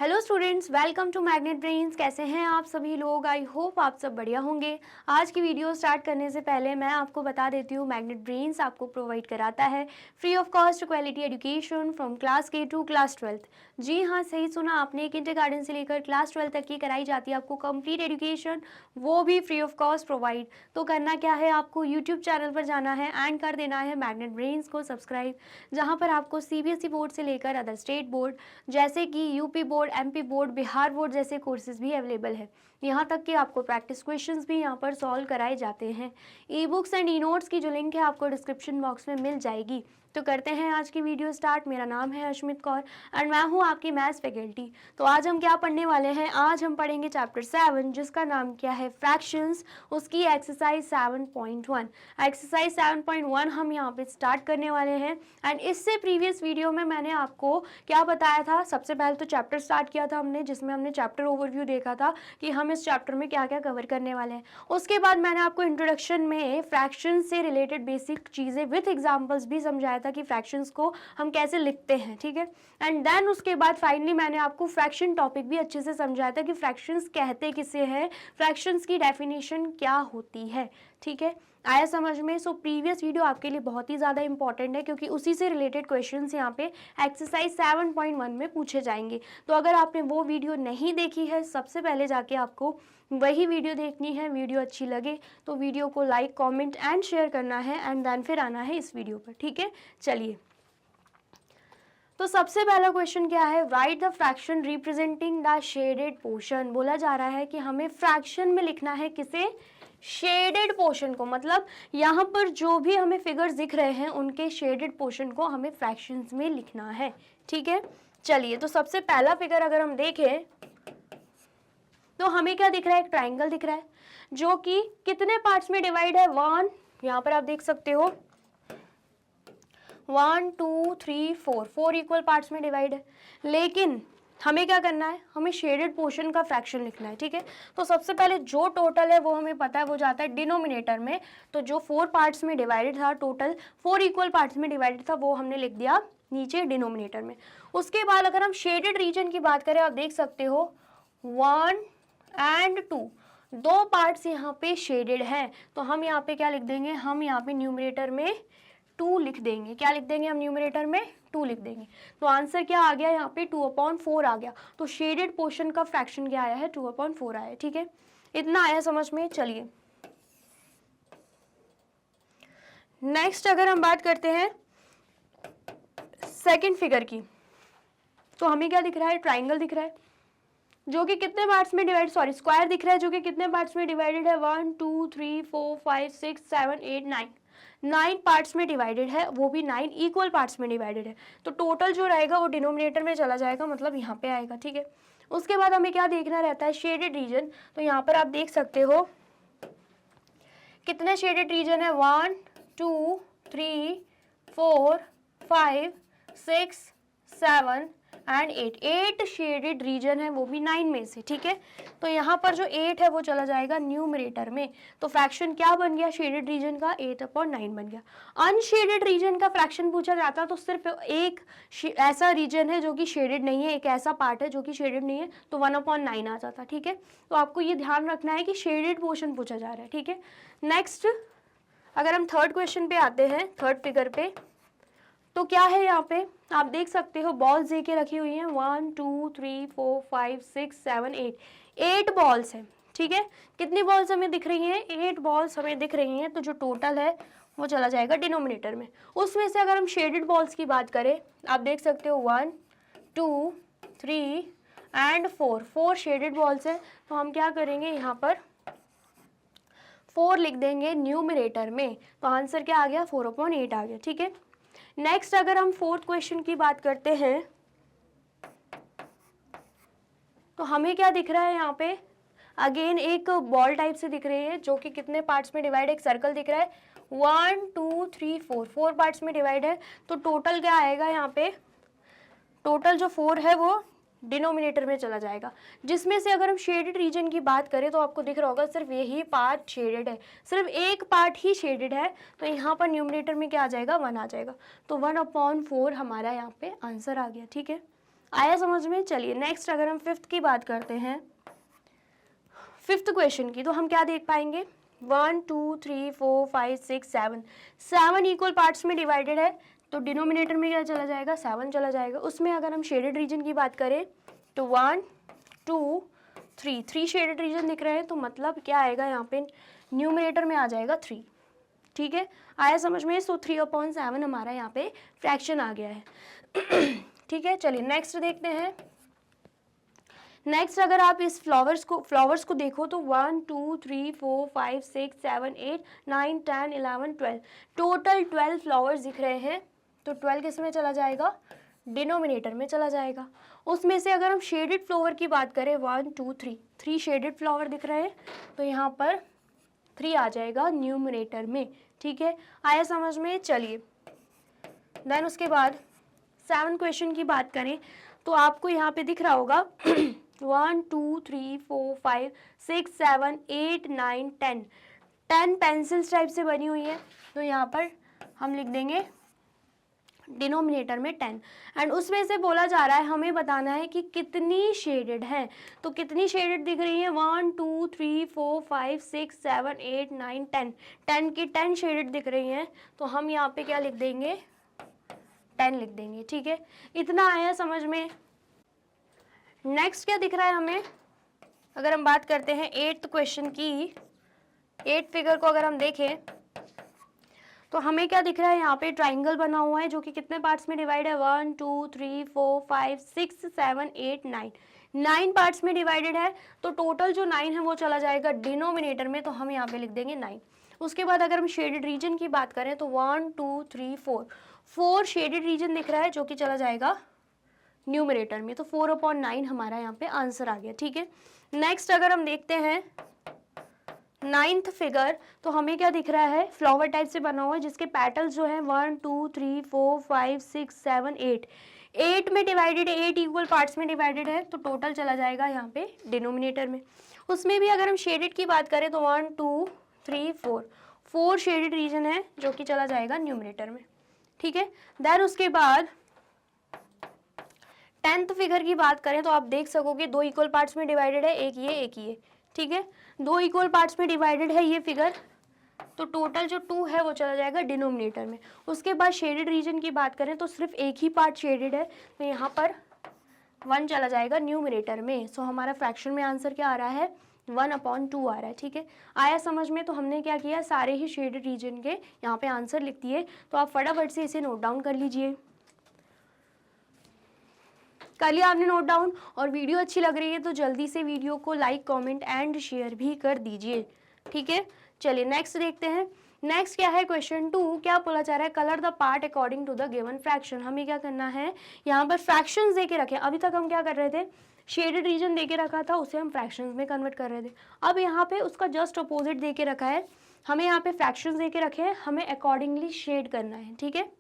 Hello students, welcome to Magnet Brains. कैसे हैं आप सभी लोग? आई होप आप सब बढ़िया होंगे। आज की वीडियो स्टार्ट करने से पहले मैं आपको बता देती हूँ, मैग्नेट ब्रेन्स आपको प्रोवाइड कराता है free of cost quality education from class के टू क्लास 12th। जी हाँ, सही सुना आपने, किंडरगार्टन से लेकर क्लास 12 तक की कराई जाती है आपको कंप्लीट एजुकेशन, वो भी फ्री ऑफ कॉस्ट प्रोवाइड। तो करना क्या है, आपको यूट्यूब चैनल पर जाना है एंड कर देना है मैग्नेट ब्रेन्स को सब्सक्राइब, जहाँ पर आपको सीबीएसई बोर्ड से लेकर अदर स्टेट बोर्ड जैसे कि UP board, MP board, Bihar board जैसे कोर्सेज भी अवेलेबल है। यहाँ तक कि आपको प्रैक्टिस क्वेश्चंस भी यहाँ पर सॉल्व कराए जाते हैं। E books and e notes की जो लिंक है आपको डिस्क्रिप्शन बॉक्स में मिल जाएगी। तो करते हैं आज की वीडियो स्टार्ट। मेरा नाम है अश्मित कौर और मैं हूँ आपकी मैथ्स फैकल्टी। तो आज हम क्या पढ़ने वाले हैं? आज हम पढ़ेंगे चैप्टर 7 जिसका नाम क्या है, फ्रैक्शंस, उसकी एक्सरसाइज 7.1। एक्सरसाइज 7.1 हम यहाँ पे स्टार्ट करने वाले हैं। एंड इससे प्रीवियस वीडियो में मैंने आपको क्या बताया था? सबसे पहले तो चैप्टर स्टार्ट किया था हमने, जिसमें हमने चैप्टर ओवरव्यू देखा था कि हम इस चैप्टर में क्या क्या कवर करने वाले हैं। उसके बाद मैंने आपको इंट्रोडक्शन में फ्रैक्शन से रिलेटेड बेसिक चीज़ें विथ एग्जांपल्स भी समझाया था कि फ्रैक्शंस को हम कैसे लिखते हैं, ठीक है। एंड देन उसके बाद फाइनली मैंने आपको फ्रैक्शन टॉपिक भी अच्छे से समझाया था कि फ्रैक्शंस कहते किसे हैं, फ्रैक्शंस की डेफिनेशन क्या होती है, ठीक है। आया समझ में? सो प्रीवियस वीडियो आपके लिए बहुत ही ज़्यादा इंपॉर्टेंट है क्योंकि उसी से रिलेटेड क्वेश्चंस यहाँ पे एक्सरसाइज 7.1 में पूछे जाएंगे। तो अगर आपने वो वीडियो नहीं देखी है, सबसे पहले जाके आपको वही वीडियो देखनी है। वीडियो अच्छी लगे तो वीडियो को लाइक, कमेंट एंड शेयर करना है एंड देन फिर आना है इस वीडियो पर, ठीक है। चलिए, तो सबसे पहला क्वेश्चन क्या है, write the fraction representing the shaded portion. बोला जा रहा है कि हमें फ्रैक्शन में लिखना है किसे? शेडेड पोर्शन को। मतलब यहाँ पर जो भी हमें फिगर्स दिख रहे हैं उनके शेडेड पोर्शन को हमें फ्रैक्शंस में लिखना है, ठीक है। चलिए, तो सबसे पहला फिगर अगर हम देखें तो हमें क्या दिख रहा है? एक ट्राइंगल दिख रहा है जो कि कितने पार्ट्स में डिवाइड है? 1, यहाँ पर आप देख सकते हो 1 2 3 4, 4 इक्वल पार्ट्स में डिवाइड है। लेकिन हमें क्या करना है? हमें शेडेड पोर्शन का फ्रैक्शन लिखना है, ठीक है। तो सबसे पहले जो टोटल है वो हमें पता है, वो जाता है डिनोमिनेटर में। तो जो 4 पार्ट्स में डिवाइडेड था, टोटल 4 इक्वल पार्ट्स में डिवाइडेड था, वो हमने लिख दिया नीचे डिनोमिनेटर में। उसके बाद अगर हम शेडेड रीजन की बात करें, आप देख सकते हो 1 एंड 2, 2 पार्ट्स यहाँ पे शेडेड हैं। तो हम यहाँ पे क्या लिख देंगे? हम यहाँ पे न्यूमरेटर में 2 लिख देंगे। क्या लिख देंगे? हम न्यूमरेटर में 2 लिख देंगे। तो आंसर क्या आ गया? यहाँ पे 2/4 आ गया। तो शेडेड पोर्शन का फ्रैक्शन क्या आया है? 2/4 आया है, ठीक है। इतना आया समझ में? चलिए, नेक्स्ट अगर हम बात करते हैं सेकंड फिगर की, तो हमें क्या दिख रहा है? ट्राइंगल दिख रहा है जो कि कितने पार्ट्स में डिवाइड, सॉरी स्क्वायर दिख रहा है जो कि कितने पार्ट्स में डिवाइडेड है? 1 2 3 4 5 6 7 8 9, 9 पार्ट्स में डिवाइडेड है, वो भी 9 इक्वल पार्ट्स में डिवाइडेड है। तो टोटल जो रहेगा वो डिनोमिनेटर में चला जाएगा, मतलब यहाँ पे आएगा, ठीक है। उसके बाद हमें क्या देखना रहता है? Shaded region. तो यहाँ पर आप देख सकते हो कितने शेडेड रीजन है? 1 2 3 4 5 6 7 एंड 8, 8 शेडेड रीजन है, वो भी 9 में से, ठीक है। तो यहाँ पर जो 8 है वो चला जाएगा न्यूमरेटर में। तो फ्रैक्शन क्या बन गया शेडेड रीजन का? 8/9 बन गया। अनशेडेड रीजन का फ्रैक्शन पूछा जाता तो सिर्फ एक ऐसा रीजन है जो कि शेडेड नहीं है, एक ऐसा पार्ट है जो कि शेडेड नहीं है, तो 1/9 आ जाता, ठीक है। तो आपको ये ध्यान रखना है कि शेडेड पोर्शन पूछा जा रहा है, ठीक है। नेक्स्ट अगर हम थर्ड क्वेश्चन पे आते हैं, थर्ड फिगर पे, तो क्या है? यहाँ पे आप देख सकते हो बॉल्स दे के रखी हुई हैं 1 2 3 4 5 6 7 8, 8 बॉल्स हैं, ठीक है। कितनी बॉल्स हमें दिख रही हैं? 8 बॉल्स हमें दिख रही हैं। तो जो टोटल है वो चला जाएगा डिनोमिनेटर में। उसमें से अगर हम शेडेड बॉल्स की बात करें, आप देख सकते हो 1 2 3 एंड 4, 4 शेडेड बॉल्स हैं। तो हम क्या करेंगे? यहाँ पर 4 लिख देंगे न्यूमरेटर में। तो आंसर क्या आ गया? 4/8 आ गया, ठीक है। नेक्स्ट अगर हम फोर्थ क्वेश्चन की बात करते हैं तो हमें क्या दिख रहा है? यहाँ पे अगेन एक बॉल टाइप से दिख रही है जो कि कितने पार्ट्स में डिवाइड है? एक सर्कल दिख रहा है 1 2 3 4, 4 पार्ट्स में डिवाइड है। तो टोटल क्या आएगा? यहाँ पे टोटल जो 4 है वो डिनोमिनेटर में चला जाएगा, जिसमें से अगर हम शेडेड रीजन की बात करें तो आपको दिख रहा होगा सिर्फ यही पार्ट शेडेड है, सिर्फ एक पार्ट ही शेडेड है। तो यहाँ पर न्यूमरेटर में क्या आ जाएगा? 1 आ जाएगा। तो 1/4 हमारा यहाँ पे आंसर आ गया, ठीक है। आया समझ में? चलिए नेक्स्ट अगर हम फिफ्थ की बात करते हैं, फिफ्थ क्वेश्चन की, तो हम क्या देख पाएंगे, 1 2 3 4 5 6 7, 7 इक्वल पार्ट्स में डिवाइडेड है, तो डिनोमिनेटर में क्या चला जाएगा, 7 चला जाएगा। उसमें अगर हम शेडेड रीजन की बात करें तो 1 2 3, 3 शेडेड रीजन दिख रहे हैं, तो मतलब क्या आएगा यहाँ पे, न्यूमिनेटर में आ जाएगा 3। ठीक है, आया समझ में? सो 3/7 हमारा यहाँ पे फ्रैक्शन आ गया है। ठीक है, चलिए नेक्स्ट देखते हैं। नेक्स्ट अगर आप इस फ्लावर्स को देखो तो 1 2 3 4 5 6 7 8 9 10 11 12, टोटल 12 फ्लावर्स दिख रहे हैं, तो 12 किस में चला जाएगा, डिनोमिनेटर में चला जाएगा। उसमें से अगर हम शेडेड फ्लावर की बात करें 1 2 3, 3 शेडेड फ्लावर दिख रहे हैं, तो यहाँ पर 3 आ जाएगा न्यूमिनेटर में। ठीक है, आया समझ में? चलिए देन उसके बाद 7 क्वेश्चन की बात करें तो आपको यहाँ पे दिख रहा होगा 1 2 3 4 5 6 7 8 9 10, 10 पेंसिल्स टाइप से बनी हुई है, तो यहाँ पर हम लिख देंगे डिनोमिनेटर में 10। एंड उसमें से बोला जा रहा है हमें बताना है कि कितनी शेडेड है, तो कितनी शेडेड दिख रही है, 1 2 3 4 5 6 7 8 9 10, 10 की 10 शेडेड दिख रही हैं, तो हम यहाँ पे क्या लिख देंगे, 10 लिख देंगे। ठीक है, इतना आया समझ में। नेक्स्ट क्या दिख रहा है हमें, अगर हम बात करते हैं 8th क्वेश्चन की, 8 फिगर को अगर हम देखें तो हमें क्या दिख रहा है, यहाँ पे ट्राइंगल बना हुआ है जो कि कितने पार्ट्स में डिवाइड है, 1 2 3 4 5 6 7 8 9, 9 पार्ट्स में डिवाइडेड है, तो टोटल जो 9 है वो चला जाएगा डिनोमिनेटर में, तो हम यहाँ पे लिख देंगे 9। उसके बाद अगर हम शेडेड रीजन की बात करें तो 1 2 3 4, 4 शेडेड रीजन दिख रहा है जो कि चला जाएगा न्यूमरेटर में, तो 4/9 हमारा यहाँ पे आंसर आ गया। ठीक है, नेक्स्ट अगर हम देखते हैं 9th फिगर, तो हमें क्या दिख रहा है, फ्लावर टाइप से बना हुआ है जिसके पेटल्स जो है 1 2 3 4 5 6 7 8, 8 में डिवाइडेड है, 8 इक्वल पार्ट्स में डिवाइडेड है, तो टोटल चला जाएगा यहाँ पे डिनोमिनेटर में। उसमें भी अगर हम शेडेड की बात करें तो 1 2 3 4, 4 शेडेड रीजन है जो कि चला जाएगा न्यूमरेटर में। ठीक है, देन उसके बाद 10th फिगर की बात करें तो आप देख सकोगे 2 इक्वल पार्ट्स में डिवाइडेड है, एक ये एक ये। ठीक है, 2 इक्वल पार्ट्स में डिवाइडेड है ये फिगर, तो टोटल जो 2 है वो चला जाएगा डिनोमिनेटर में। उसके बाद शेडेड रीजन की बात करें तो सिर्फ एक ही पार्ट शेडेड है, तो यहाँ पर 1 चला जाएगा न्यूमरेटर में। सो हमारा फ्रैक्शन में आंसर क्या आ रहा है, 1/2 आ रहा है। ठीक है, आया समझ में? तो हमने क्या किया, सारे ही शेडेड रीजन के यहाँ पे आंसर लिख दिए, तो आप फटाफट से इसे नोट डाउन कर लीजिए। कर लिया आपने नोट डाउन? और वीडियो अच्छी लग रही है तो जल्दी से वीडियो को लाइक कमेंट एंड शेयर भी कर दीजिए। ठीक है, चलिए नेक्स्ट देखते हैं। नेक्स्ट क्या है, क्वेश्चन 2 क्या बोला जा रहा है, colour the part according to the given fraction. हमें क्या करना है, यहाँ पर फ्रैक्शंस दे के रखे। अभी तक हम क्या कर रहे थे, शेडेड रीजन दे के रखा था, उसे हम फ्रैक्शंस में कन्वर्ट कर रहे थे। अब यहाँ पे उसका जस्ट अपोजिट दे के रखा है, हमें यहाँ पे फ्रैक्शंस दे के रखे हैं, हमें अकॉर्डिंगली शेड करना है। ठीक है,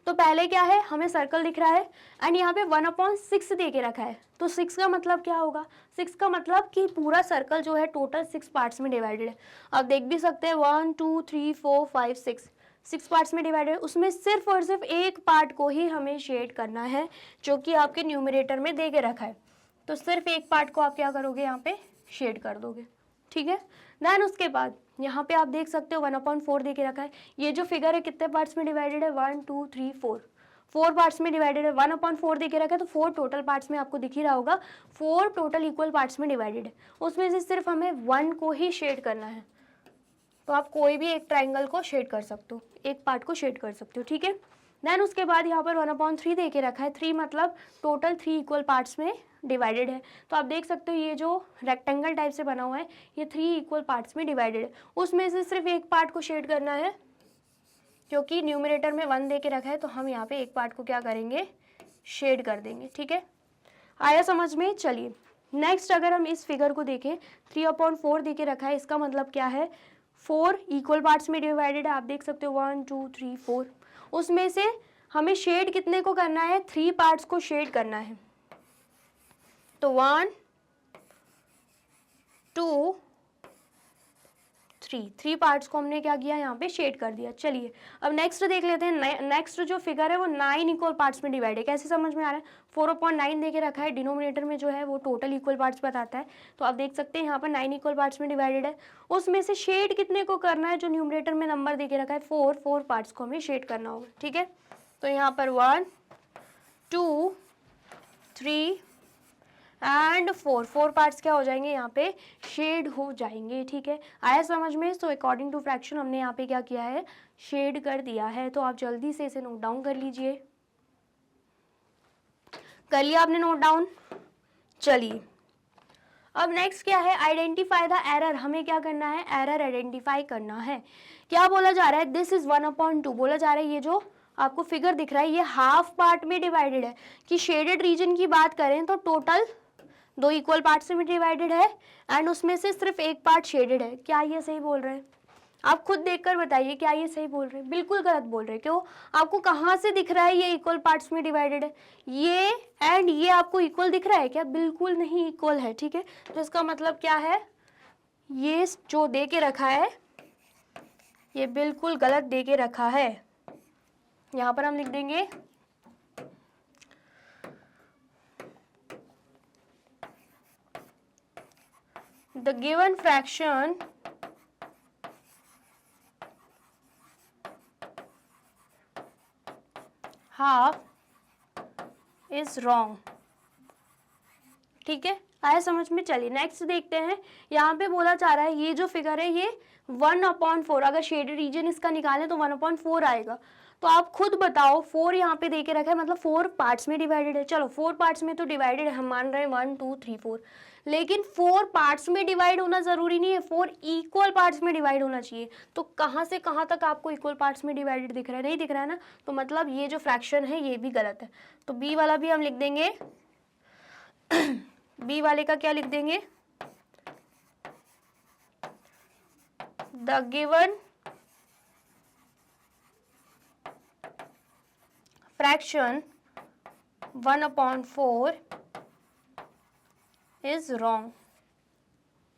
तो पहले क्या है, हमें सर्कल दिख रहा है एंड यहाँ पे 1/6 दे के रखा है, तो 6 का मतलब क्या होगा, 6 का मतलब कि पूरा सर्कल जो है टोटल 6 पार्ट्स में डिवाइडेड है। आप देख भी सकते हैं 1 2 3 4 5 6 पार्ट्स में डिवाइडेड है, उसमें सिर्फ और सिर्फ एक पार्ट को ही हमें शेड करना है जो कि आपके न्यूमरेटर में दे के रखा है, तो सिर्फ एक पार्ट को आप क्या करोगे, यहाँ पे शेड कर दोगे। ठीक है, देन उसके बाद यहाँ पे आप देख सकते हो 1/4 दे के रखा है। ये जो फिगर है कितने पार्ट्स में डिवाइडेड है, 1 2 3 4, 4 पार्ट्स में डिवाइडेड है। 1/4 दे के रखा है तो 4 टोटल पार्ट्स में आपको दिख ही रहा होगा, 4 टोटल इक्वल पार्ट्स में डिवाइडेड है, उसमें से सिर्फ हमें 1 को ही शेड करना है। तो आप कोई भी एक ट्राइंगल को शेड कर सकते हो, एक पार्ट को शेड कर सकते हो। ठीक है, देन उसके बाद यहाँ पर 1/3 दे के रखा है, 3 मतलब टोटल 3 इक्वल पार्ट्स में डिवाइडेड है। तो आप देख सकते हो ये जो रेक्टेंगल टाइप से बना हुआ है ये 3 इक्वल पार्ट्स में डिवाइडेड है, उसमें से सिर्फ एक पार्ट को शेड करना है, क्योंकि न्यूमरेटर में 1 दे के रखा है, तो हम यहाँ पे एक पार्ट को क्या करेंगे, शेड कर देंगे। ठीक है, आया समझ में? चलिए नेक्स्ट अगर हम इस फिगर को देखें, 3/4 दे के रखा है, इसका मतलब क्या है, 4 इक्वल पार्ट्स में डिवाइडेड है। आप देख सकते हो 1 2 3 4, उसमें से हमें शेड कितने को करना है, 3 पार्ट्स को शेड करना है। तो 1 2 थ्री पार्ट्स को हमने क्या किया, यहाँ पे शेड कर दिया। चलिए अब नेक्स्ट देख लेते हैं। नेक्स्ट जो फिगर है वो 9 इक्वल पार्ट्स में डिवाइड है। कैसे समझ में आ रहा है, 4/9 दे के रखा है, डिनोमिनेटर में जो है वो टोटल इक्वल पार्ट्स बताता है। तो आप देख सकते हैं यहाँ पर 9 इक्वल पार्ट्स में डिवाइडेड है। उसमें से शेड कितने को करना है, जो न्यूमरेटर में नंबर दे के रखा है 4 पार्ट्स को हमें शेड करना होगा। ठीक है, तो यहाँ पर 1 2 3 एंड 4 पार्ट्स क्या हो जाएंगे, यहाँ पे शेड हो जाएंगे। ठीक है, आया समझ में। सो अकॉर्डिंग टू फ्रैक्शन हमने यहाँ पे क्या किया है, शेड कर दिया है। तो आप जल्दी से इसे नोट डाउन कर लीजिए। कर लिया आपने नोट डाउन। चलिए अब नेक्स्ट क्या है, आइडेंटिफाई द एरर। हमें क्या करना है, एरर आइडेंटिफाई करना है। क्या बोला जा रहा है, दिस इज 1/2 बोला जा रहा है। ये जो आपको फिगर दिख रहा है ये हाफ पार्ट में डिवाइडेड है। कि शेडेड रीजन की बात करें तो टोटल 2 इक्वल पार्ट्स में डिवाइडेड है एंड उसमें से सिर्फ एक पार्ट शेडेड है। क्या ये सही बोल रहे हैं, आप खुद देखकर बताइए क्या ये सही बोल रहे हैं, बिल्कुल गलत बोल रहे हैं। क्यों, आपको कहाँ से दिख रहा है ये इक्वल पार्ट्स में डिवाइडेड है, ये एंड ये आपको इक्वल दिख रहा है क्या, बिल्कुल नहीं इक्वल है। ठीक है, तो इसका मतलब क्या है, ये जो दे के रखा है ये बिल्कुल गलत दे के रखा है। यहाँ पर हम लिख देंगे the given fraction half is wrong। ठीक है, आया समझ में। चलिए नेक्स्ट देखते हैं। यहाँ पे बोला जा रहा है ये जो फिगर है ये 1/4, अगर शेडेड रीजन इसका निकालें तो 1/4 आएगा। तो आप खुद बताओ, 4 यहाँ पे दे के रखा है, मतलब 4 पार्ट्स में डिवाइडेड है। चलो 4 पार्ट्स में तो डिवाइडेड है, हम मान रहे हैं 1 2 3 4, लेकिन 4 पार्ट्स में डिवाइड होना जरूरी नहीं है, 4 इक्वल पार्ट्स में डिवाइड होना चाहिए। तो कहाँ से कहाँ तक आपको इक्वल पार्ट्स में डिवाइडेड दिख रहा है, नहीं दिख रहा है ना, तो मतलब ये जो फ्रैक्शन है ये भी गलत है। तो बी वाला भी हम लिख देंगे बी वाले का क्या लिख देंगे, the given fraction 1/4 is wrong.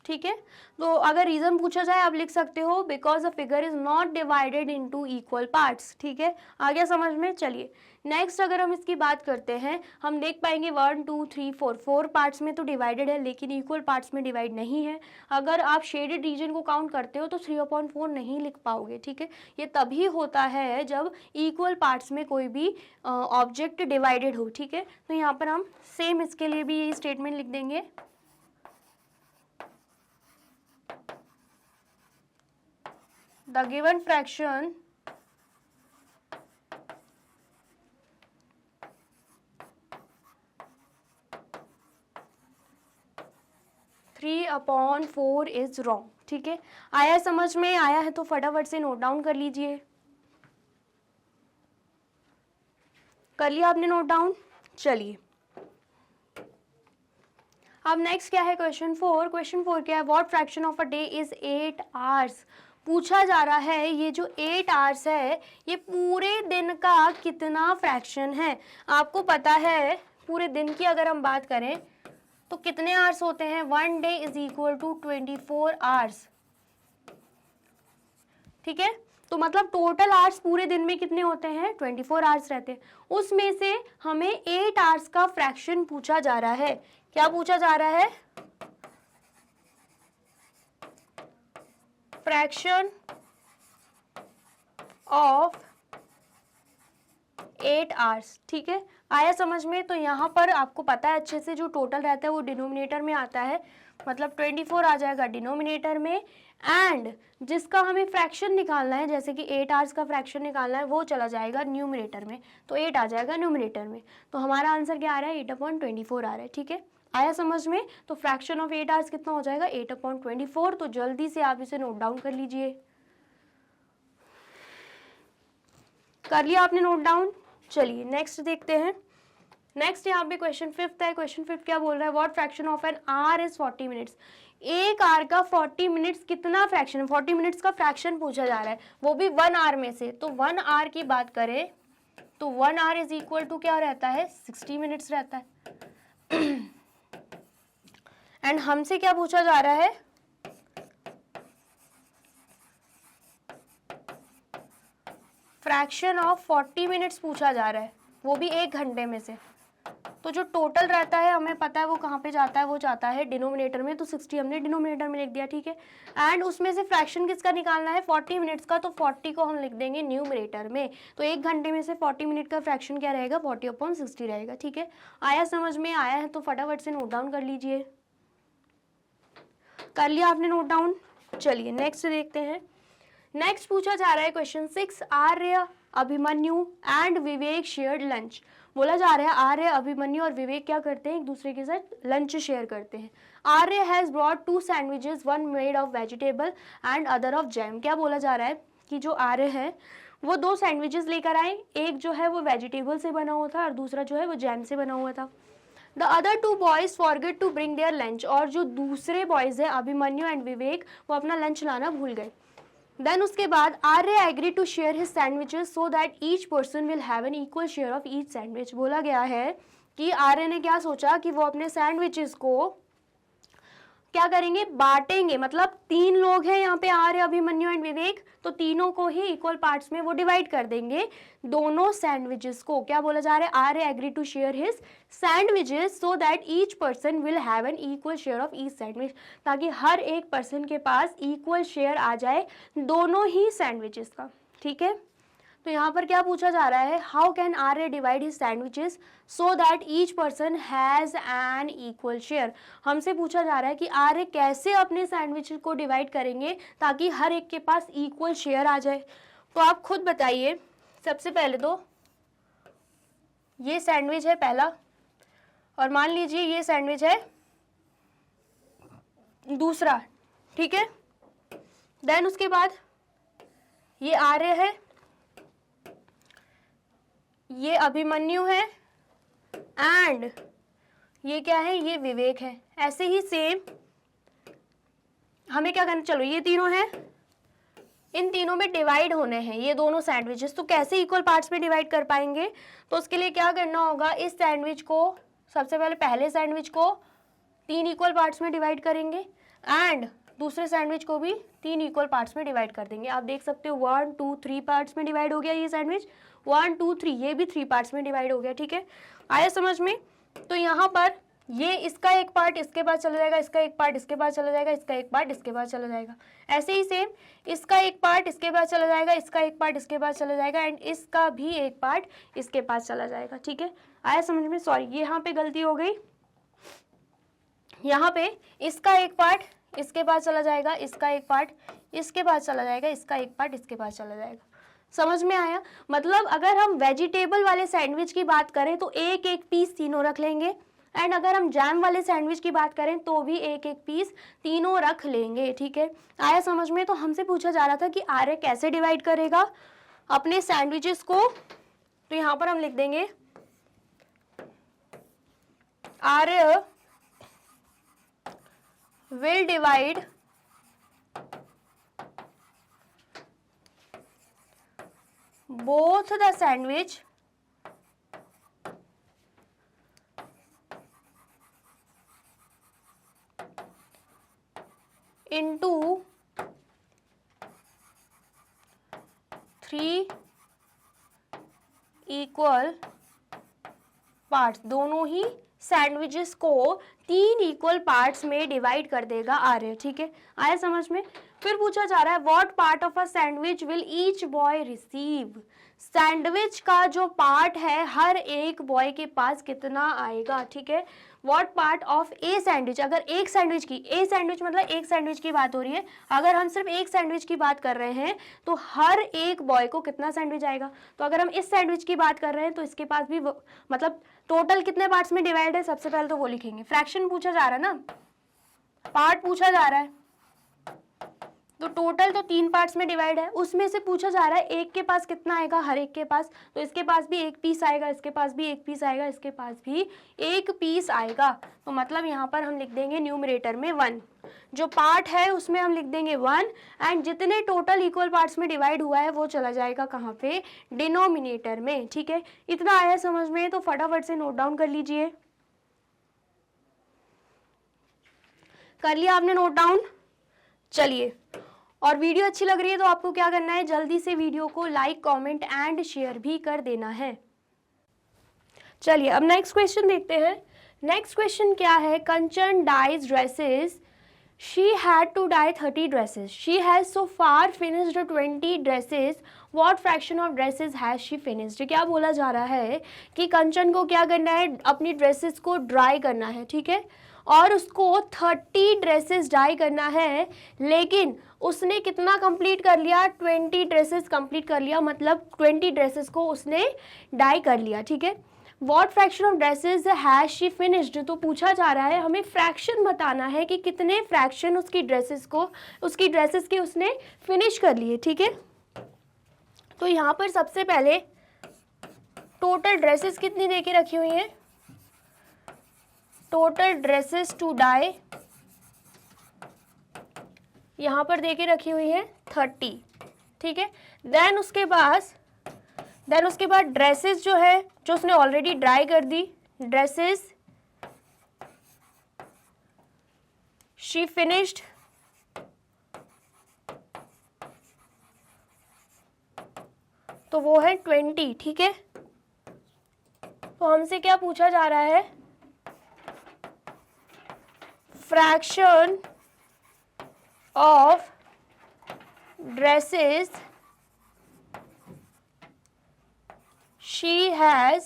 ठीक है, तो अगर रीजन पूछा जाए आप लिख सकते हो because the figure is not divided into equal parts. ठीक है, आ गया समझ में। चलिए नेक्स्ट अगर हम इसकी बात करते हैं, हम देख पाएंगे 1 2 3 4 पार्ट्स में तो डिवाइडेड है लेकिन इक्वल पार्ट्स में डिवाइड नहीं है। अगर आप शेडेड रीजन को काउंट करते हो तो 3/4 नहीं लिख पाओगे। ठीक है, ये तभी होता है जब इक्वल पार्ट्स में कोई भी ऑब्जेक्ट डिवाइडेड हो। ठीक है, तो यहाँ पर हम सेम इसके लिए भी यही स्टेटमेंट लिख देंगे, the given fraction three upon 4 is wrong. ठीक है, आया समझ में, आया है तो फटाफट से नोट डाउन कर लीजिए। कर लिया आपने नोट डाउन। चलिए अब नेक्स्ट क्या है, क्वेश्चन 4। क्वेश्चन 4 क्या है, what fraction of a day is 8 hours. पूछा जा रहा है ये जो 8 आवर्स है ये पूरे दिन का कितना फ्रैक्शन है। आपको पता है पूरे दिन की अगर हम बात करें तो कितने आवर्स होते हैं, 1 day is equal to 24 hours. ठीक है, तो मतलब टोटल आवर्स पूरे दिन में कितने होते हैं, 24 आवर्स रहते हैं। उसमें से हमें 8 आवर्स का फ्रैक्शन पूछा जा रहा है। क्या पूछा जा रहा है, फ्रैक्शन ऑफ 8 आवर्स। ठीक है, आया समझ में। तो यहाँ पर आपको पता है अच्छे से जो टोटल रहता है वो डिनोमिनेटर में आता है, मतलब 24 आ जाएगा डिनोमिनेटर में, एंड जिसका हमें फ्रैक्शन निकालना है जैसे कि 8 आवर्स का फ्रैक्शन निकालना है वो चला जाएगा न्यूमरेटर में, तो 8 आ जाएगा न्यूमरेटर में। तो हमारा आंसर क्या आ रहा है, 8/24 आ रहा है। ठीक है, आया समझ में। तो फ्रैक्शन ऑफ 8 आवर्स कितना हो जाएगा, 8/24। तो जल्दी से आप इसे नोट डाउन कर लीजिए। कर लिया आपने नोट डाउन। चलिए नेक्स्ट देखते हैं। नेक्स्ट यहाँ पे क्वेश्चन 5 है। क्वेश्चन 5 क्या बोल रहा है, what fraction of an hour is 40 minutes. एक आवर का 40 मिनट्स कितना फ्रैक्शन है, 40 मिनट्स का फ्रैक्शन पूछा जा रहा है, वो भी 1 आवर में से। तो 1 आवर की बात करें तो 1 आवर इज इक्वल टू क्या रहता है, 60 मिनट्स रहता है। एंड हमसे क्या पूछा जा रहा है, फ्रैक्शन ऑफ 40 मिनट्स पूछा जा रहा है, वो भी 1 घंटे में से, तो जो टोटल रहता है हमें पता है वो कहाँ पे जाता है, वो जाता है डिनोमिनेटर में, तो 60 हमने डिनोमिनेटर में लिख दिया, ठीक है। एंड उसमें से फ्रैक्शन किसका निकालना है, 40 मिनट्स का, तो 40 को हम लिख देंगे न्यूमरेटर में, तो 1 घंटे में से 40 मिनट का फ्रैक्शन क्या रहेगा, 40/60 रहेगा, ठीक है। आया समझ में, आया है तो फटाफट से नोट डाउन कर लीजिए। कर लिया आपने नोट डाउन? चलिए नेक्स्ट देखते हैं। नेक्स्ट पूछा जा रहा है question 6, Arya, Abhimanyu and Vivek shared lunch. बोला जा रहा है आर्य, अभिमन्यु और विवेक क्या करते हैं, एक दूसरे के साथ लंच शेयर करते हैं। Arya has brought 2 sandwiches, one made of vegetable and other of jam. क्या बोला जा रहा है कि जो आर्य है वो 2 सैंडविचेस लेकर आए, एक जो है वो वेजिटेबल से बना हुआ था और दूसरा जो है वो जैम से बना हुआ था। The other 2 boys forget to bring their lunch, और जो दूसरे बॉयज है अभिमन्यु एंड विवेक, वो अपना लंच लाना भूल गए। देन उसके बाद Arya agree to share his sandwiches so that each person will have an equal share of each sandwich. बोला गया है कि आर्य ने क्या सोचा कि वो अपने सैंडविचेस को क्या करेंगे, बांटेंगे, मतलब 3 लोग हैं यहाँ पे, आर्य, अभिमन्यु एंड विवेक, तो तीनों को ही इक्वल पार्ट्स में वो डिवाइड कर देंगे दोनों सैंडविचेस को। क्या बोला जा रहा है, Arya agree to share his sandwiches so that each person will have an equal share of each sandwich, ताकि हर एक पर्सन के पास इक्वल शेयर आ जाए दोनों ही सैंडविचेस का, ठीक है। तो यहाँ पर क्या पूछा जा रहा है, how can Arya divide his sandwiches so that each person has an equal share. हमसे पूछा जा रहा है कि आर्य कैसे अपने सैंडविचेस को डिवाइड करेंगे ताकि हर एक के पास इक्वल शेयर आ जाए। तो आप खुद बताइए। सबसे पहले तो ये सैंडविच है पहला, और मान लीजिए ये सैंडविच है दूसरा, ठीक है। देन उसके बाद ये आर्य है, ये अभिमन्यु है, एंड ये क्या है, ये विवेक है। ऐसे ही सेम हमें क्या करना, चलो ये तीनों हैं, इन तीनों में डिवाइड होने हैं ये दोनों सैंडविचेस, तो कैसे इक्वल पार्ट्स में डिवाइड कर पाएंगे, तो उसके लिए क्या करना होगा, इस सैंडविच को सबसे पहले पहले सैंडविच को 3 इक्वल पार्ट्स में डिवाइड करेंगे एंड दूसरे सैंडविच को भी 3 इक्वल पार्ट्स में डिवाइड कर देंगे। आप देख सकते हो 1 2 3 पार्ट्स में डिवाइड हो गया ये सैंडविच, 1 2 3 ये भी 3 पार्ट्स में डिवाइड हो गया, ठीक है। आया समझ में? तो यहाँ पर ये इसका एक पार्ट इसके पास चला जाएगा, इसका एक पार्ट इसके पास चला जाएगा, इसका एक पार्ट इसके पास चला जाएगा। ऐसे ही सेम इसका एक पार्ट इसके पास चला जाएगा, इसका एक पार्ट इसके पास चला जाएगा एंड इसका भी एक पार्ट इसके पास चला जाएगा, ठीक है। आया समझ में? सॉरी यहाँ पे गलती हो गई, यहाँ पे इसका एक पार्ट इसके पास चला जाएगा, इसका एक पार्ट इसके पास चला जाएगा, इसका एक पार्ट इसके पास चला जाएगा। समझ में आया? मतलब अगर हम वेजिटेबल वाले सैंडविच की बात करें तो एक एक पीस तीनों रख लेंगे, एंड अगर हम जैम वाले सैंडविच की बात करें तो भी एक एक पीस तीनों रख लेंगे, ठीक है। आया समझ में? तो हमसे पूछा जा रहा था कि आर्य कैसे डिवाइड करेगा अपने सैंडविचेस को, तो यहाँ पर हम लिख देंगे आर्य will divide both the sandwich into 3 equal parts. दोनों ही सैंडविचेस को 3 इक्वल पार्ट्स में डिवाइड कर देगा आर्य, ठीक है। आया समझ में? फिर पूछा जा रहा है what part of a sandwich will each boy receive. Sandwich का जो पार्ट है हर एक बॉय के पास कितना आएगा, ठीक है। What part of a sandwich, अगर एक सैंडविच की, ए सैंडविच मतलब एक सैंडविच की बात हो रही है, अगर हम सिर्फ एक सैंडविच की बात कर रहे हैं तो हर एक बॉय को कितना सैंडविच आएगा। तो अगर हम इस सैंडविच की बात कर रहे हैं तो इसके पास भी मतलब टोटल कितने पार्ट्स में डिवाइड है, सबसे पहले तो वो लिखेंगे। फ्रैक्शन पूछा जा रहा है ना, पार्ट पूछा जा रहा है, तो टोटल तो 3 पार्ट्स में डिवाइड है, उसमें से पूछा जा रहा है एक के पास कितना आएगा, हर एक के पास, तो इसके पास भी एक पीस आएगा, इसके पास भी एक पीस आएगा, इसके पास भी एक पीस आएगा। तो मतलब यहाँ पर हम लिख देंगे न्यूमरेटर में 1, जो पार्ट है उसमें हम लिख देंगे 1 एंड जितने टोटल इक्वल पार्ट्स में डिवाइड हुआ है वो चला जाएगा कहाँ पे, डिनोमिनेटर में, ठीक है। इतना आया समझ में? तो फटाफट से नोट डाउन कर लीजिए। कर लिया आपने नोट डाउन? चलिए, और वीडियो अच्छी लग रही है तो आपको क्या करना है, जल्दी से वीडियो को लाइक, कमेंट एंड शेयर भी कर देना है। चलिए अब नेक्स्ट क्वेश्चन देखते हैं। नेक्स्ट क्वेश्चन क्या है, Kanchan dyes dresses, she had to dye 30 dresses, she has so far finished 20 dresses, what fraction of dresses has she finished. क्या बोला जा रहा है कि कंचन को क्या करना है, अपनी ड्रेसेस को ड्राई करना है, ठीक है, और उसको 30 ड्रेसेस डाई करना है, लेकिन उसने कितना कंप्लीट कर लिया, 20 ड्रेसेस कंप्लीट कर लिया, मतलब 20 ड्रेसेस को उसने डाई कर लिया, ठीक है। What fraction of dresses has she finished, तो पूछा जा रहा है हमें फ्रैक्शन बताना है कि कितने फ्रैक्शन उसकी ड्रेसेस के उसने फिनिश कर लिए, ठीक है। तो यहाँ पर सबसे पहले टोटल ड्रेसेस कितनी दे के रखी हुई हैं, टोटल ड्रेसेस टू डाई यहाँ पर दे के रखी हुई है 30, ठीक है। देन उसके बाद ड्रेसेस जो है, जो उसने ऑलरेडी ड्राई कर दी, ड्रेसेस शी फिनिश्ड, तो वो है 20, ठीक है। तो हमसे क्या पूछा जा रहा है, fraction of dresses she has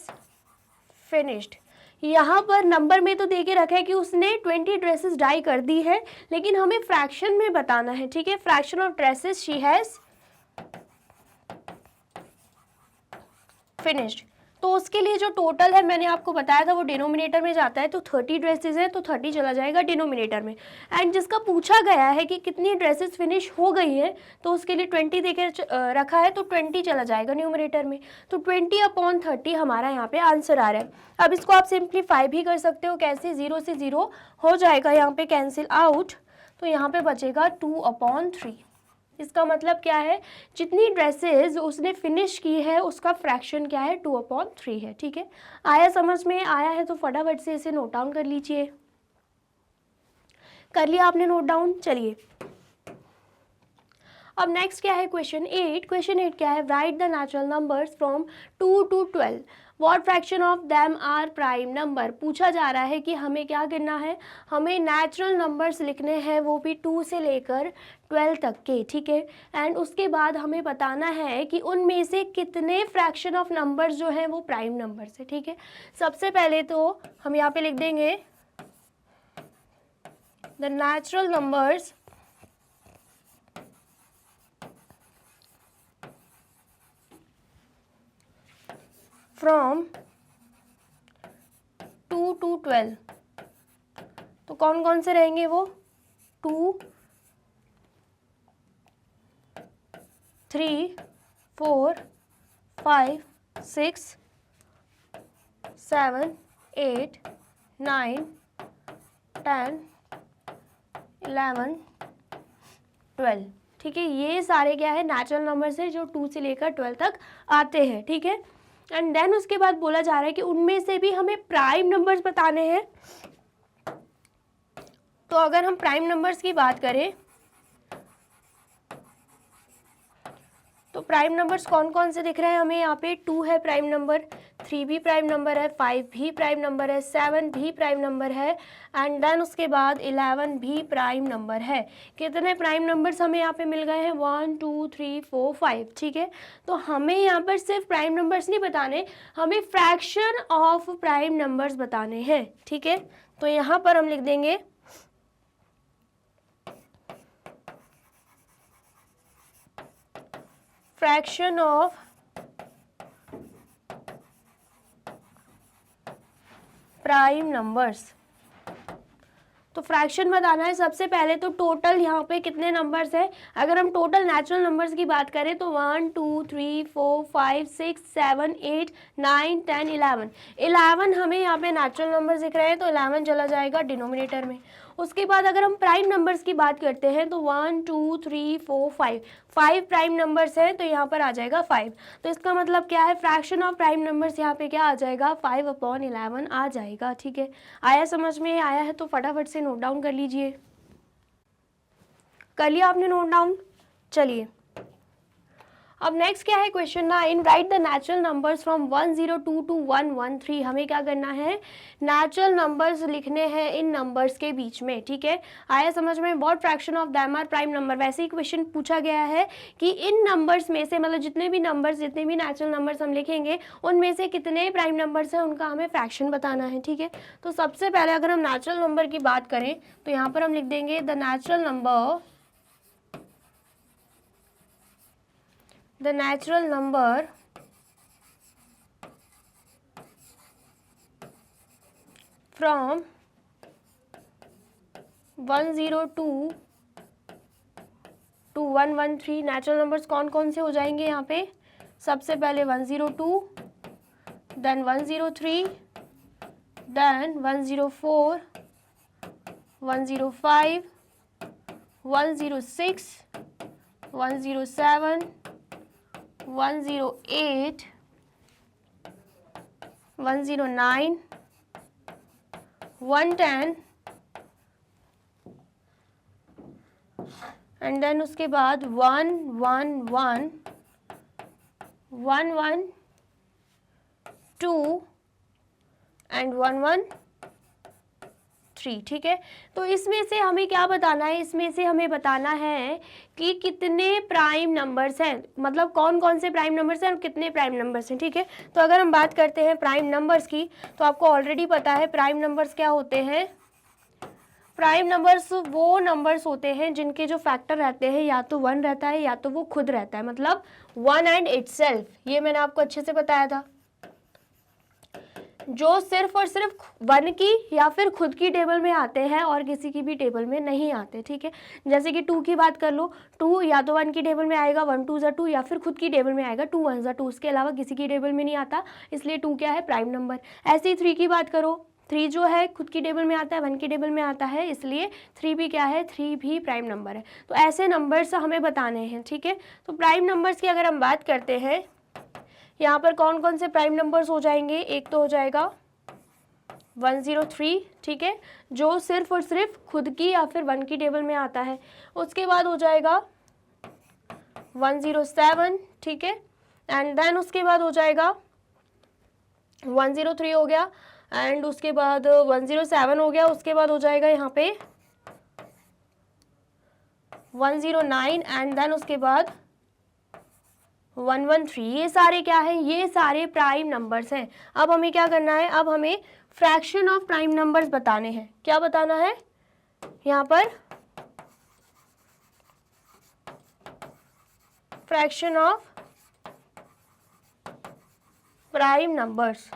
finished. यहाँ पर नंबर में तो दे के रखा है कि उसने 20 ड्रेसेस डाई कर दी है, लेकिन हमें फ्रैक्शन में बताना है, ठीक है। Fraction of dresses she has finished, तो उसके लिए जो टोटल है मैंने आपको बताया था वो डिनोमिनेटर में जाता है, तो 30 ड्रेसेस है तो 30 चला जाएगा डिनोमिनेटर में। एंड जिसका पूछा गया है कि कितनी ड्रेसेस फिनिश हो गई हैं, तो उसके लिए 20 देके रखा है, तो 20 चला जाएगा न्यूमरेटर में, तो 20/30 हमारा यहाँ पे आंसर आ रहा है। अब इसको आप सिंप्लीफाई भी कर सकते हो, कैसे, 0 से 0 हो जाएगा यहाँ पे कैंसिल आउट, तो यहाँ पे बचेगा 2/3। इसका मतलब क्या है, जितनी ड्रेसेस उसने फिनिश की है उसका फ्रैक्शन क्या है, 2/3 है, ठीक है। आया समझ में, आया है तो फटाफट से इसे नोट डाउन कर लीजिए। कर लिया आपने नोट डाउन। चलिए अब नेक्स्ट क्या है, क्वेश्चन 8। क्वेश्चन 8 क्या है, write the natural numbers from 2 to 12, what fraction of them are prime number. पूछा जा रहा है कि हमें क्या करना है, हमें नेचुरल नंबर्स लिखने हैं, वो भी 2 से लेकर 12 तक के, ठीक है। एंड उसके बाद हमें बताना है कि उनमें से कितने फ्रैक्शन ऑफ नंबर्स जो हैं वो प्राइम नंबर्स है, ठीक है। सबसे पहले तो हम यहाँ पे लिख देंगे the natural numbers from 2 to 12, तो कौन कौन से रहेंगे वो, 2, 3, 4, 5, 6, 7, 8, 9, 10, 11, 12, ठीक है। ये सारे क्या है, नेचुरल नंबर्स है जो 2 से लेकर 12 तक आते हैं, ठीक है। एंड देन उसके बाद बोला जा रहा है कि उनमें से भी हमें प्राइम नंबर्स बताने हैं। तो अगर हम प्राइम नंबर्स की बात करें तो प्राइम नंबर्स कौन कौन से दिख रहे हैं हमें, यहाँ पे 2 है प्राइम नंबर, 3 भी प्राइम नंबर है, 5 भी प्राइम नंबर है, 7 भी प्राइम नंबर है, एंड देन उसके बाद 11 भी प्राइम नंबर है। कितने प्राइम नंबर्स हमें यहाँ पे मिल गए हैं, 1 2 3 4 5, ठीक है। तो हमें यहाँ पर सिर्फ प्राइम नंबर्स नहीं बताने, हमें फ्रैक्शन ऑफ प्राइम नंबर्स बताने हैं, ठीक है। तो यहाँ पर हम लिख देंगे फ्रैक्शन ऑफ प्राइम नंबर्स। तो फ्रैक्शन बताना है सबसे पहले, तो टोटल यहाँ पे कितने नंबर्स हैं। अगर हम टोटल नेचुरल नंबर्स की बात करें तो 1 2 3 4 5 6 7 8 9 10 11 हमें यहाँ पे नेचुरल नंबर्स दिख रहे हैं, तो 11 चला जाएगा डिनोमिनेटर में। उसके बाद अगर हम प्राइम नंबर्स की बात करते हैं तो 1 2 3 4 5 प्राइम नंबर्स हैं, तो यहाँ पर आ जाएगा 5। तो इसका मतलब क्या है, फ्रैक्शन ऑफ प्राइम नंबर्स यहाँ पे क्या आ जाएगा, 5/11 आ जाएगा, ठीक है। आया समझ में, आया है तो फटाफट से नोट डाउन कर लीजिए। कर लिया आपने नोट डाउन। चलिए अब नेक्स्ट क्या है, question 9, write the natural numbers from 102 to 113। हमें क्या करना है, नेचुरल नंबर्स लिखने हैं इन नंबर्स के बीच में, ठीक है। आया समझ में, what fraction of them are prime number. वैसे ही क्वेश्चन पूछा गया है कि इन नंबर्स में से, मतलब जितने भी नंबर्स, जितने भी नेचुरल नंबर्स हम लिखेंगे उनमें से कितने प्राइम नंबर्स हैं, उनका हमें फ्रैक्शन बताना है, ठीक है। तो सबसे पहले अगर हम नेचुरल नंबर की बात करें तो यहाँ पर हम लिख देंगे the natural number, the natural number from 102 to 113। Natural numbers कौन कौन से हो जाएंगे यहाँ पे, सबसे पहले 102, देन 103, देन 104, 105, 106, 107, 108, 109, 110 एंड देन उसके बाद 111, 112 एंड 113, ठीक है। तो इसमें से हमें क्या बताना है, इसमें से हमें बताना है कि कितने प्राइम नंबर्स हैं, मतलब कौन कौन से प्राइम नंबर्स हैं और कितने प्राइम नंबर्स हैं, ठीक है। तो अगर हम बात करते हैं प्राइम नंबर्स की तो आपको ऑलरेडी पता है प्राइम नंबर्स क्या होते हैं। प्राइम नंबर्स वो नंबर्स होते हैं जिनके जो फैक्टर रहते हैं या तो 1 रहता है या तो वो खुद रहता है, मतलब 1 एंड इटसेल्फ। ये मैंने आपको अच्छे से बताया था, जो सिर्फ और सिर्फ 1 की या फिर खुद की टेबल में आते हैं और किसी की भी टेबल में नहीं आते, ठीक है। जैसे कि 2 की बात कर लो, 2 या तो 1 की टेबल में आएगा, 1 2 ज़ा 2, या फिर खुद की टेबल में आएगा 2 1 ज़ा 2, उसके अलावा किसी की टेबल में नहीं आता, इसलिए 2 क्या है, प्राइम नंबर। ऐसे ही 3 की बात करो, 3 जो है खुद की टेबल में आता है, 1 की टेबल में आता है, इसलिए 3 भी क्या है, 3 भी प्राइम नंबर है। तो ऐसे नंबर्स हमें बताने हैं, ठीक है। तो प्राइम नंबर्स की अगर हम बात करते हैं, यहाँ पर कौन कौन से प्राइम नंबर्स हो जाएंगे, एक तो हो जाएगा 103, ठीक है, जो सिर्फ और सिर्फ खुद की या फिर 1 की टेबल में आता है। उसके बाद हो जाएगा 107, ठीक है, एंड देन उसके बाद हो जाएगा 103 हो गया, एंड उसके बाद 107 हो गया, उसके बाद हो जाएगा यहाँ पे 109 एंड देन उसके बाद 113। ये सारे क्या है, ये सारे प्राइम नंबर्स हैं। अब हमें क्या करना है, अब हमें फ्रैक्शन ऑफ प्राइम नंबर्स बताने हैं। क्या बताना है यहाँ पर, फ्रैक्शन ऑफ प्राइम नंबर्स।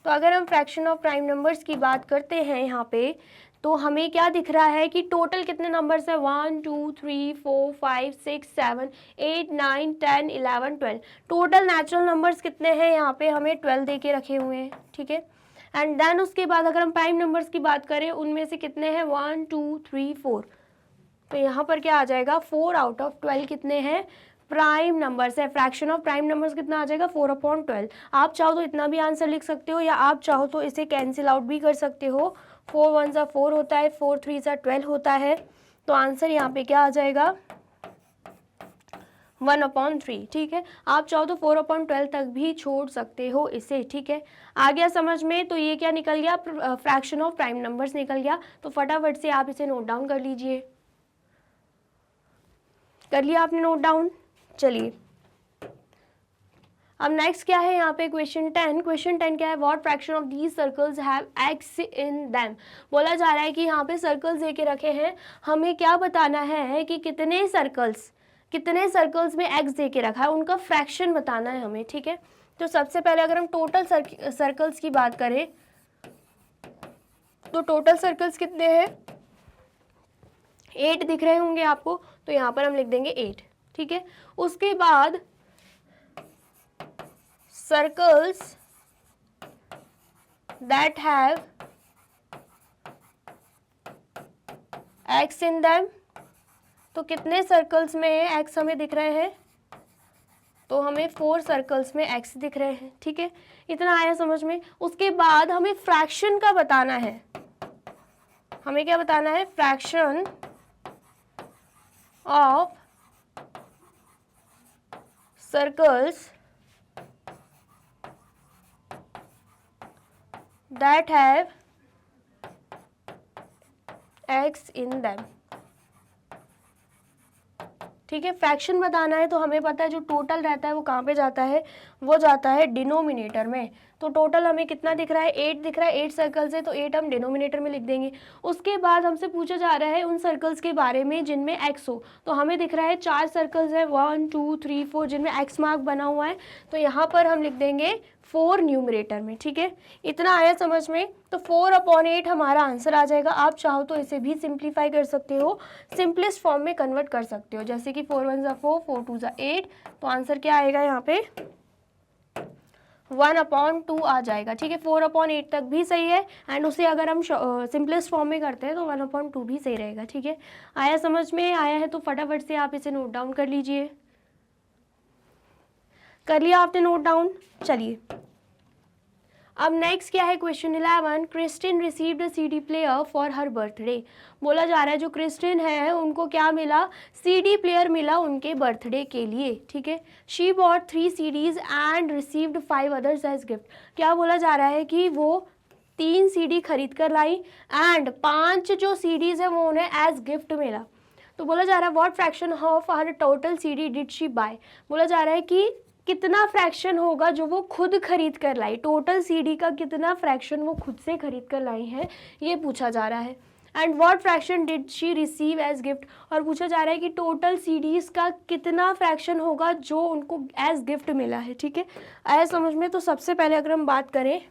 तो अगर हम फ्रैक्शन ऑफ प्राइम नंबर्स की बात करते हैं यहाँ पे, तो हमें क्या दिख रहा है कि टोटल कितने नंबर्स हैं, 1 2 3 4 5 6 7 8 9 10 11 12। टोटल नेचुरल नंबर्स कितने हैं, यहाँ पे हमें 12 दे के रखे हुए हैं, ठीक है। एंड देन उसके बाद अगर हम प्राइम नंबर्स की बात करें, उनमें से कितने हैं, 1 2 3 4। तो यहाँ पर क्या आ जाएगा, 4 आउट ऑफ 12 कितने हैं, प्राइम नंबर्स है। फ्रैक्शन ऑफ प्राइम नंबर्स कितना आ जाएगा, 4/12। आप चाहो तो इतना भी आंसर लिख सकते हो, या आप चाहो तो इसे कैंसिल आउट भी कर सकते हो। 4 1 ज़ा 4 होता है, 4 3 ज़ा 12 होता है। तो आंसर यहाँ पे क्या आ जाएगा, 1/3, ठीक है। आप चाहो तो 4/12 तक भी छोड़ सकते हो इसे, ठीक है। आ गया समझ में। तो ये क्या निकल गया, फ्रैक्शन ऑफ प्राइम नंबर्स निकल गया। तो फटाफट से आप इसे नोट डाउन कर लीजिए। कर लिया आपने नोट डाउन। चलिए अब नेक्स्ट क्या है यहाँ पे, क्वेश्चन 10। क्वेश्चन 10 क्या है, what fraction of these circles have x in them. बोला जा रहा है कि यहाँ पे सर्कल्स दे के रखे हैं, हमें क्या बताना है कि कितने सर्कल्स में एक्स दे के रखा है, उनका फ्रैक्शन बताना है हमें, ठीक है। तो सबसे पहले अगर हम टोटल सर्कल्स की बात करें, तो टोटल सर्कल्स कितने हैं, 8 दिख रहे होंगे आपको, तो यहाँ पर हम लिख देंगे 8, ठीक है। उसके बाद circles that have x in them, तो कितने सर्कल्स में एक्स हमें दिख रहे हैं, तो हमें 4 सर्कल्स में एक्स दिख रहे हैं, ठीक है। इतना आया समझ में। उसके बाद हमें फ्रैक्शन का बताना है, हमें क्या बताना है, fraction of circles that have x in them। ठीक है, फ्रैक्शन बताना है तो हमें पता है जो टोटल रहता है वो कहाँ पे जाता है, वो जाता है डिनोमिनेटर में। तो टोटल हमें कितना दिख रहा है, 8 दिख रहा है, 8 सर्कल्स है तो 8 हम डिनोमिनेटर में लिख देंगे। उसके बाद हमसे पूछा जा रहा है उन सर्कल्स के बारे में जिनमें x हो, तो हमें दिख रहा है 4 सर्कल्स है 1 2 3 4 जिनमें x मार्क बना हुआ है, तो यहाँ पर हम लिख देंगे 4 न्यूमरेटर में। ठीक है, इतना आया समझ में। तो 4/8 हमारा आंसर आ जाएगा। आप चाहो तो इसे भी सिंप्लीफाई कर सकते हो, सिंपलेस्ट फॉर्म में कन्वर्ट कर सकते हो, जैसे कि 4 1 4 4 2 8, तो आंसर क्या आएगा यहाँ पे 1/2 आ जाएगा। ठीक है, 4/8 तक भी सही है, एंड उसे अगर हम सिंपलेस्ट फॉर्म में करते हैं तो 1/2 भी सही रहेगा। ठीक है, आया समझ में, आया है तो फटाफट से आप इसे नोट डाउन कर लीजिए। कर लिया आपने नोट डाउन? चलिए अब नेक्स्ट क्या है, question 11। Christine received a CD player for her birthday. बोला जा रहा है जो क्रिस्टिन है उनको क्या मिला, सीडी प्लेयर मिला उनके बर्थडे के लिए। ठीक है, she bought 3 CDs and received 5 others as gift. क्या बोला जा रहा है कि वो 3 CD खरीद कर लाई एंड 5 जो CDs है वो उन्हें एज गिफ्ट मिला। तो बोला जा रहा है what fraction of her total CD did she buy. बोला जा रहा है कि कितना फ्रैक्शन होगा जो वो खुद खरीद कर लाई, टोटल सीडी का कितना फ्रैक्शन वो खुद से खरीद कर लाई है, ये पूछा जा रहा है। And what fraction did she receive as gift, और पूछा जा रहा है कि टोटल सीडीज का कितना फ्रैक्शन होगा जो उनको एज गिफ्ट मिला है। ठीक है, आया समझ में। तो सबसे पहले अगर हम बात करें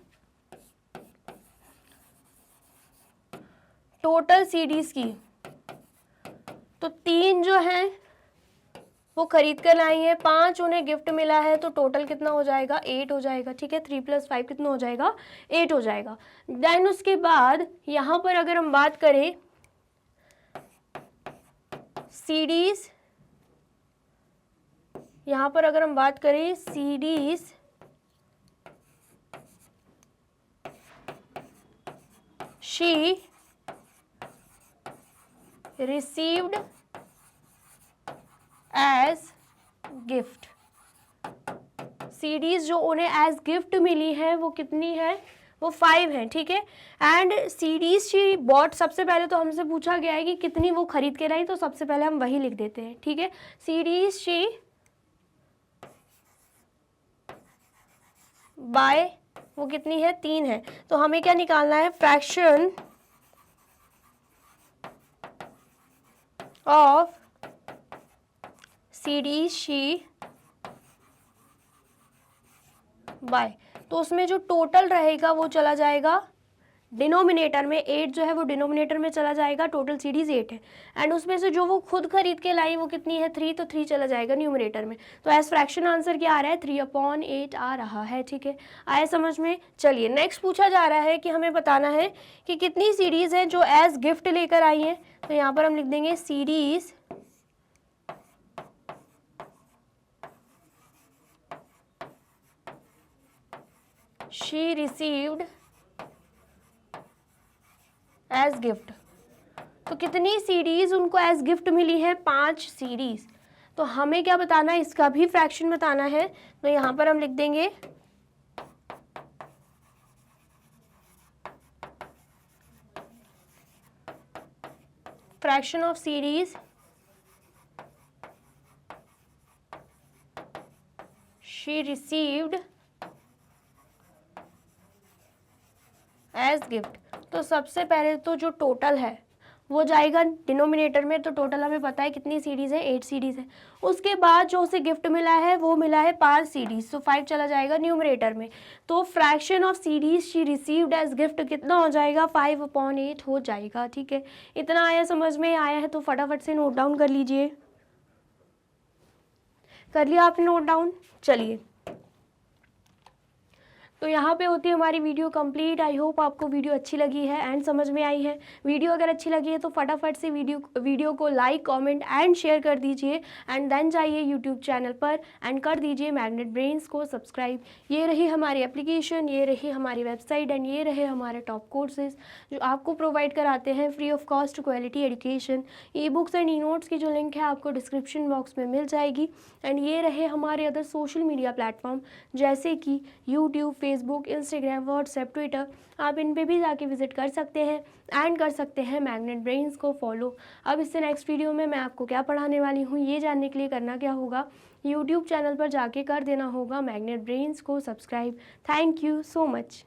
टोटल सीडीज की, तो 3 जो हैं वो खरीद कर लाई है, 5 उन्हें गिफ्ट मिला है, तो टोटल कितना हो जाएगा 8 हो जाएगा। ठीक है, 3 + 5 कितना हो जाएगा 8 हो जाएगा। देन उसके बाद यहाँ पर अगर हम बात करें सीडीज, यहाँ पर अगर हम बात करें CDs she received as gift. CDs जो उन्हें एज गिफ्ट मिली है वो कितनी है, वो 5 है। ठीक है, एंड सीडीज शी बॉट, सबसे पहले तो हमसे पूछा गया है कि कितनी वो खरीद के लाई, तो सबसे पहले हम वही लिख देते हैं। ठीक है, सीडीज शी बाय वो कितनी है 3 है, तो हमें क्या निकालना है, fraction of CDs she buy. तो उसमें जो टोटल रहेगा वो चला जाएगा डिनोमिनेटर में, 8 जो है वो डिनोमिनेटर में चला जाएगा, टोटल सीडीज 8 है, एंड उसमें से जो वो खुद खरीद के लाई वो कितनी है 3, तो 3 चला जाएगा न्यूमरेटर में। तो एज फ्रैक्शन आंसर क्या आ रहा है 3/8 आ रहा है। ठीक है, आया समझ में। चलिए नेक्स्ट पूछा जा रहा है कि हमें बताना है कि कितनी सीडीज हैं जो एज गिफ्ट लेकर आई हैं, तो यहाँ पर हम लिख देंगे CDs she received as gift. तो कितनी सीडीज उनको एज गिफ्ट मिली है, 5 सीडीज। तो हमें क्या बताना है, इसका भी फ्रैक्शन बताना है, तो यहाँ पर हम लिख देंगे fraction of CDs she received as gift. तो सबसे पहले तो जो टोटल है वो जाएगा डिनोमिनेटर में, तो टोटल हमें पता है कितनी सीडीज है 8 सीडीज है। उसके बाद जो उसे गिफ्ट मिला है वो मिला है 5 सीडीज, तो 5 चला जाएगा न्यूमरेटर में। तो fraction of CDs she received as gift कितना हो जाएगा 5/8 हो जाएगा। ठीक है, इतना आया समझ में, आया है तो फटाफट से नोट डाउन कर लीजिए। कर लिया आपने नोट डाउन? चलिए, तो तो यहाँ पे होती है हमारी वीडियो कंप्लीट। आई होप आपको वीडियो अच्छी लगी है एंड समझ में आई है। वीडियो अगर अच्छी लगी है तो फटाफट से वीडियो को लाइक, कमेंट एंड शेयर कर दीजिए एंड देन जाइए यूट्यूब चैनल पर एंड कर दीजिए मैग्नेट ब्रेन्स को सब्सक्राइब। ये रही हमारी एप्लीकेशन, ये रही हमारी वेबसाइट एंड ये रहे हमारे टॉप कोर्सेज जो आपको प्रोवाइड कराते हैं free of cost quality education. E books and e notes की जो लिंक है आपको डिस्क्रिप्शन बॉक्स में मिल जाएगी। एंड ये रहे हमारे अदर सोशल मीडिया प्लेटफॉर्म जैसे कि YouTube, Facebook, Instagram, WhatsApp, Twitter. आप इन पे भी जाके विजिट कर सकते हैं एंड कर सकते हैं मैग्नेट ब्रेन्स को फॉलो। अब इससे नेक्स्ट वीडियो में मैं आपको क्या पढ़ाने वाली हूँ ये जानने के लिए करना क्या होगा, यूट्यूब चैनल पर जाके कर देना होगा मैग्नेट ब्रेन्स को subscribe. Thank you so much.